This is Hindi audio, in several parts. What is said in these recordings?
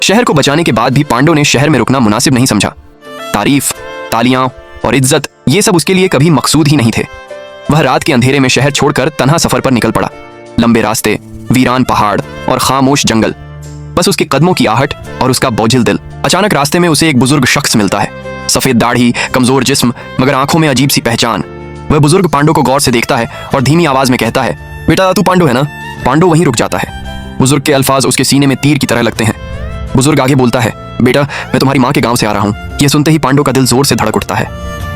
शहर को बचाने के बाद भी पांडव ने शहर में रुकना मुनासिब नहीं समझा। तारीफ, तालियां और इज्जत ये सब उसके लिए कभी मकसूद ही नहीं थे। वह रात के अंधेरे में शहर छोड़कर तन्हा सफर पर निकल पड़ा। लंबे रास्ते, वीरान पहाड़ और खामोश जंगल, बस उसके कदमों की आहट और उसका बोझिल दिल। अचानक रास्ते में उसे एक बुजुर्ग शख्स मिलता है। सफेद दाढ़ी, कमजोर जिस्म, मगर आंखों में अजीब सी पहचान। वह बुजुर्ग पांडव को गौर से देखता है और धीमी आवाज में कहता है, बेटा तू पांडव है ना? पांडव वहीं रुक जाता है। बुजुर्ग के अल्फाज उसके सीने में तीर की तरह लगते हैं। बुजुर्ग आगे बोलता है, बेटा मैं तुम्हारी माँ के गांव से आ रहा हूँ। यह सुनते ही पांडव का दिल जोर से धड़क उठता है।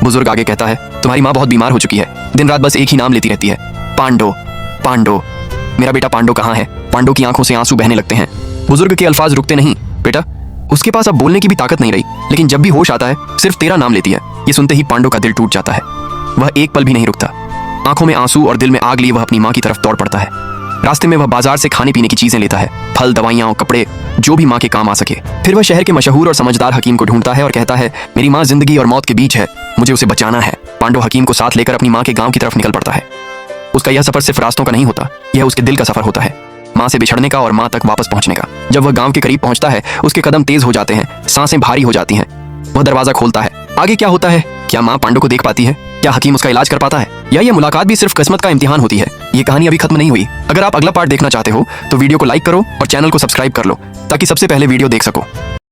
बुजुर्ग आगे कहता है, तुम्हारी माँ बहुत बीमार हो चुकी है, दिन रात बस एक ही नाम लेती रहती है, पांडव पांडव। मेरा बेटा पांडव कहाँ है? पांडव की आंखों से आंसू बहने लगते हैं। बुजुर्ग के अल्फाज रुकते नहीं। बेटा, उसके पास अब बोलने की भी ताकत नहीं रही, लेकिन जब भी होश आता है सिर्फ तेरा नाम लेती है। ये सुनते ही पांडव का दिल टूट जाता है। वह एक पल भी नहीं रुकता। आंखों में आंसू और दिल में आग लिए वह अपनी माँ की तरफ दौड़ पड़ता है। रास्ते में वह बाजार से खाने पीने की चीजें लेता है, फल, दवाइयाँ और कपड़े, जो भी माँ के काम आ सके। फिर वह शहर के मशहूर और समझदार हकीम को ढूंढता है और कहता है, मेरी माँ जिंदगी और मौत के बीच है, मुझे उसे बचाना है। पांडव हकीम को साथ लेकर अपनी माँ के गांव की तरफ निकल पड़ता है। उसका यह सफर सिर्फ रास्तों का नहीं होता, यह उसके दिल का सफर होता है, माँ से बिछड़ने का और माँ तक वापस पहुंचने का। जब वह गांव के करीब पहुंचता है, उसके कदम तेज हो जाते हैं, सांसें भारी हो जाती हैं। वह दरवाजा खोलता है। आगे क्या होता है? क्या माँ पांडव को देख पाती है? क्या हकीम उसका इलाज कर पाता है? या यह मुलाकात भी सिर्फ किस्मत का इम्तिहान होती है? ये कहानी अभी खत्म नहीं हुई। अगर आप अगला पार्ट देखना चाहते हो तो वीडियो को लाइक करो और चैनल को सब्सक्राइब कर लो, ताकि सबसे पहले वीडियो देख सको।